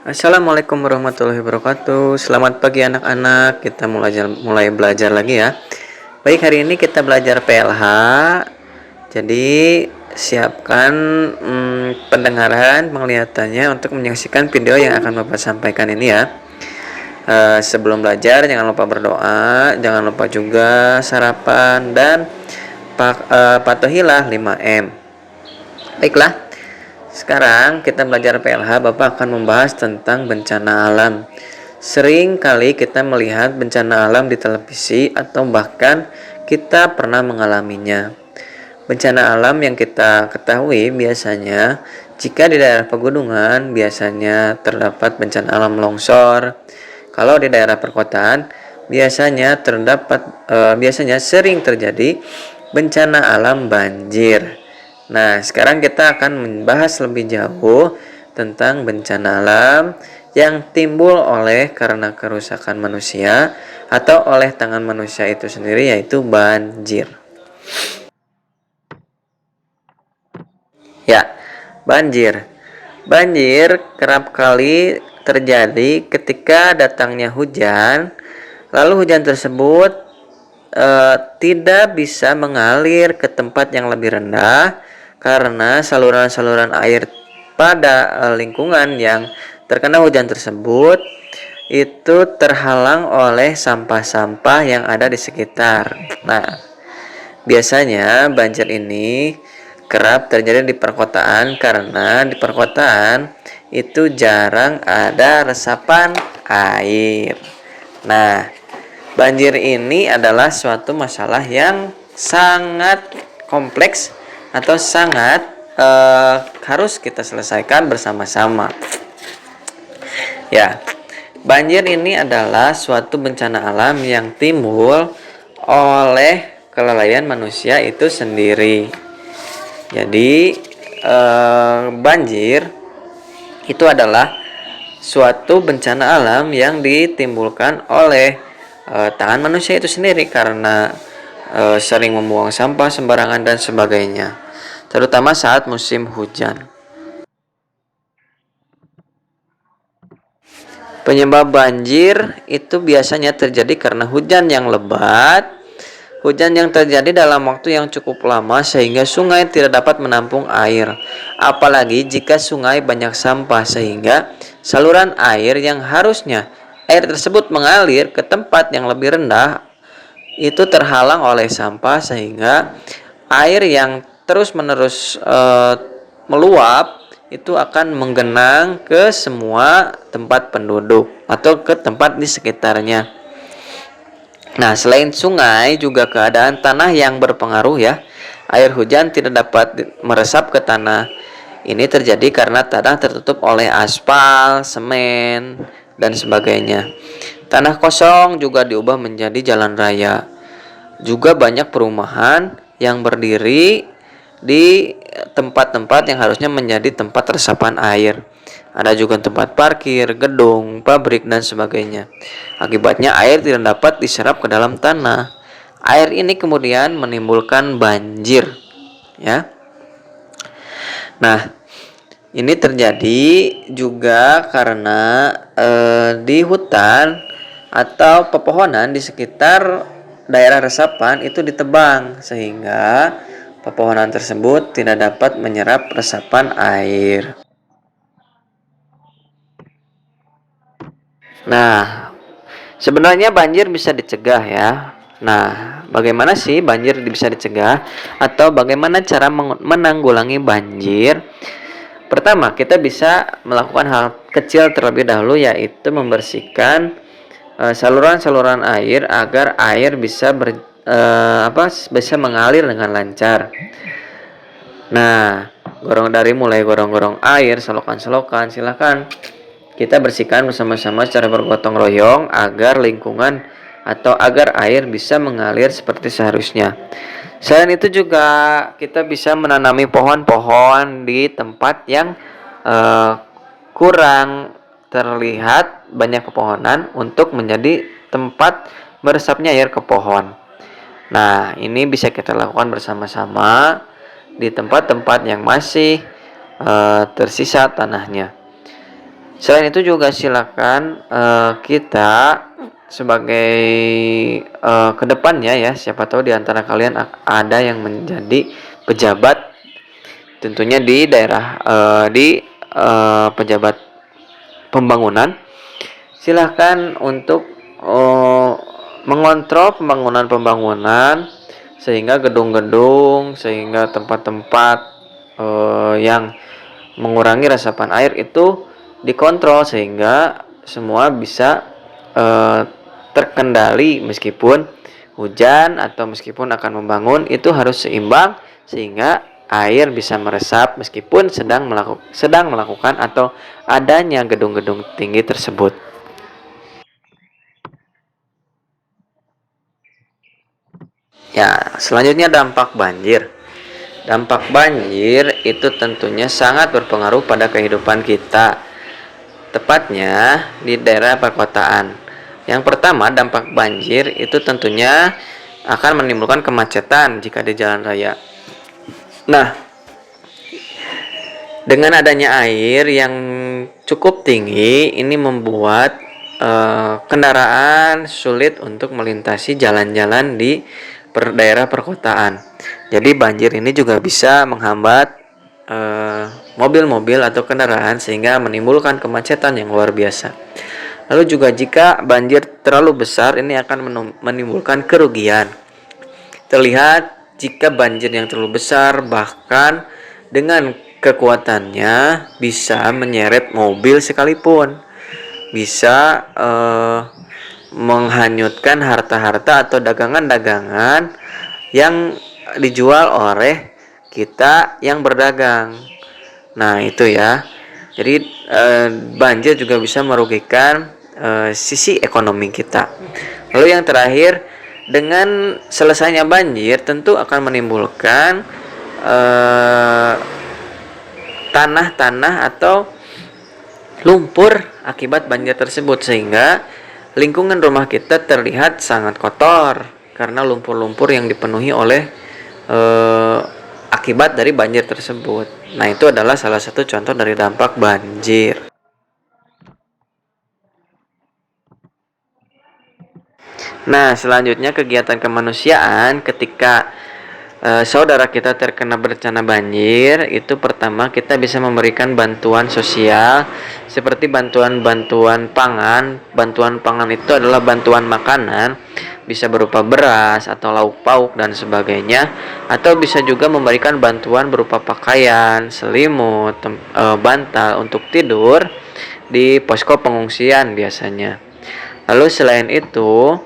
Assalamualaikum warahmatullahi wabarakatuh. Selamat pagi anak-anak. Kita mulai belajar lagi ya. Baik, hari ini kita belajar PLH. Jadi siapkan pendengaran, penglihatannya untuk menyaksikan video yang akan Bapak sampaikan ini ya. Sebelum belajar jangan lupa berdoa, jangan lupa juga sarapan dan patuhilah 5M. Baiklah. Sekarang kita belajar PLH. Bapak akan membahas tentang bencana alam. Sering kali kita melihat bencana alam di televisi atau bahkan kita pernah mengalaminya. Bencana alam yang kita ketahui biasanya jika di daerah pegunungan biasanya terdapat bencana alam longsor. Kalau di daerah perkotaan biasanya sering terjadi bencana alam banjir. Nah, sekarang kita akan membahas lebih jauh tentang bencana alam yang timbul karena kerusakan manusia atau oleh tangan manusia itu sendiri, yaitu banjir. Ya, banjir. Banjir kerap kali terjadi ketika datangnya hujan, lalu hujan tersebut tidak bisa mengalir ke tempat yang lebih rendah karena saluran-saluran air pada lingkungan yang terkena hujan tersebut itu terhalang oleh sampah-sampah yang ada di sekitar. Nah, biasanya banjir ini kerap terjadi di perkotaan karena di perkotaan itu jarang ada resapan air. Nah, banjir ini adalah suatu masalah yang sangat kompleks atau sangat harus kita selesaikan bersama-sama. Ya, banjir ini adalah suatu bencana alam yang timbul oleh kelalaian manusia itu sendiri. Jadi, banjir itu adalah suatu bencana alam yang ditimbulkan oleh tangan manusia itu sendiri karena sering membuang sampah sembarangan dan sebagainya, terutama saat musim hujan. Penyebab banjir itu biasanya terjadi karena hujan yang lebat, hujan yang terjadi dalam waktu yang cukup lama sehingga sungai tidak dapat menampung air. Apalagi jika sungai banyak sampah sehingga saluran air yang harusnya air tersebut mengalir ke tempat yang lebih rendah itu terhalang oleh sampah sehingga air yang terus-menerus meluap itu akan menggenang ke semua tempat penduduk atau ke tempat di sekitarnya. Nah, selain sungai juga keadaan tanah yang berpengaruh ya. Air hujan tidak dapat meresap ke tanah. Ini terjadi karena tanah tertutup oleh aspal, semen, dan sebagainya. Tanah kosong juga diubah menjadi jalan raya. Juga banyak perumahan yang berdiri di tempat-tempat yang harusnya menjadi tempat resapan air. Ada juga tempat parkir, gedung, pabrik, dan sebagainya. Akibatnya air tidak dapat diserap ke dalam tanah. Air ini kemudian menimbulkan banjir, ya. Nah, ini terjadi juga karena di hutan atau pepohonan di sekitar daerah resapan itu ditebang sehingga pepohonan tersebut tidak dapat menyerap resapan air. Nah, sebenarnya banjir bisa dicegah ya. Nah, bagaimana sih banjir bisa dicegah atau bagaimana cara menanggulangi banjir? Pertama, kita bisa melakukan hal kecil terlebih dahulu, yaitu membersihkan saluran-saluran air agar air bisa mengalir dengan lancar. Nah, mulai gorong-gorong air, selokan-selokan, silakan kita bersihkan bersama-sama secara bergotong royong agar lingkungan atau agar air bisa mengalir seperti seharusnya. Selain itu juga kita bisa menanami pohon-pohon di tempat yang kurang terlihat banyak pepohonan untuk menjadi tempat meresapnya air ke pohon. Nah, ini bisa kita lakukan bersama-sama di tempat-tempat yang masih tersisa tanahnya. Selain itu juga silakan kita sebagai kedepannya ya, siapa tahu di antara kalian ada yang menjadi pejabat, tentunya di daerah di pejabat pembangunan. Silahkan untuk mengontrol pembangunan sehingga gedung-gedung, sehingga tempat-tempat yang mengurangi resapan air itu dikontrol sehingga semua bisa terkendali, meskipun hujan atau meskipun akan membangun itu harus seimbang sehingga air bisa meresap meskipun sedang melakukan atau adanya gedung-gedung tinggi tersebut. Ya, selanjutnya dampak banjir. Dampak banjir itu tentunya sangat berpengaruh pada kehidupan kita, tepatnya di daerah perkotaan. Yang pertama, dampak banjir itu tentunya akan menimbulkan kemacetan jika di jalan raya. Nah, dengan adanya air yang cukup tinggi, ini membuat kendaraan sulit untuk melintasi jalan-jalan di daerah perkotaan. Jadi banjir ini juga bisa menghambat mobil-mobil atau kendaraan sehingga menimbulkan kemacetan yang luar biasa. Lalu juga jika banjir terlalu besar, ini akan menimbulkan kerugian. Terlihat jika banjir yang terlalu besar bahkan dengan kekuatannya bisa menyeret mobil sekalipun, bisa menghanyutkan harta-harta atau dagangan-dagangan yang dijual oleh kita yang berdagang. Nah, itu ya. Jadi banjir juga bisa merugikan sisi ekonomi kita. Lalu yang terakhir, dengan selesainya banjir tentu akan menimbulkan tanah-tanah atau lumpur akibat banjir tersebut, sehingga lingkungan rumah kita terlihat sangat kotor karena lumpur-lumpur yang dipenuhi oleh akibat dari banjir tersebut. Nah, itu adalah salah satu contoh dari dampak banjir. Nah, selanjutnya kegiatan kemanusiaan ketika saudara kita terkena bencana banjir, itu pertama kita bisa memberikan bantuan sosial seperti bantuan-bantuan pangan. Bantuan pangan itu adalah bantuan makanan, bisa berupa beras atau lauk pauk dan sebagainya, atau bisa juga memberikan bantuan berupa pakaian, selimut, bantal untuk tidur di posko pengungsian biasanya. Lalu selain itu,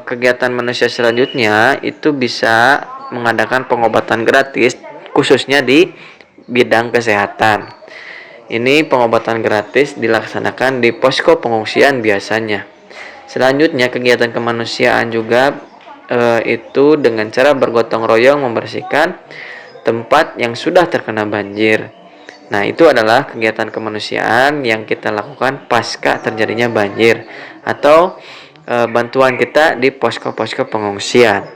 kegiatan manusia selanjutnya itu bisa mengadakan pengobatan gratis khususnya di bidang kesehatan. Ini pengobatan gratis dilaksanakan di posko pengungsian biasanya. Selanjutnya kegiatan kemanusiaan juga itu dengan cara bergotong royong membersihkan tempat yang sudah terkena banjir. Nah, itu adalah kegiatan kemanusiaan yang kita lakukan pasca terjadinya banjir atau bantuan kita di posko-posko pengungsian.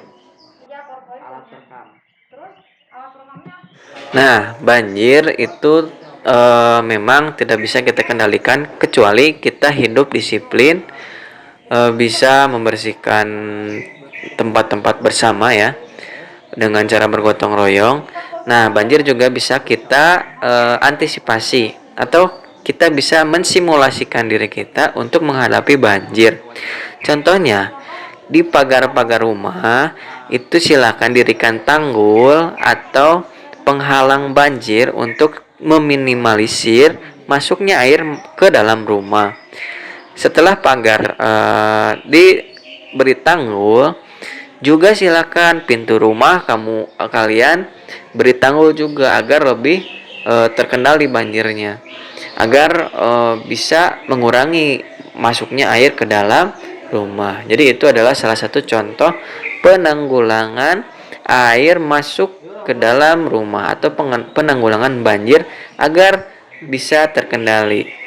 Nah, banjir itu memang tidak bisa kita kendalikan kecuali kita hidup disiplin, bisa membersihkan tempat-tempat bersama ya dengan cara bergotong royong. Nah, banjir juga bisa kita antisipasi atau kita bisa mensimulasikan diri kita untuk menghadapi banjir. Contohnya, di pagar-pagar rumah itu silakan dirikan tanggul atau penghalang banjir untuk meminimalisir masuknya air ke dalam rumah. Setelah pagar diberi tanggul, juga silakan pintu rumah kalian beri tanggul juga agar lebih terkendali banjirnya, agar bisa mengurangi masuknya air ke dalam rumah. Jadi itu adalah salah satu contoh penanggulangan air masuk ke dalam rumah atau penanggulangan banjir agar bisa terkendali.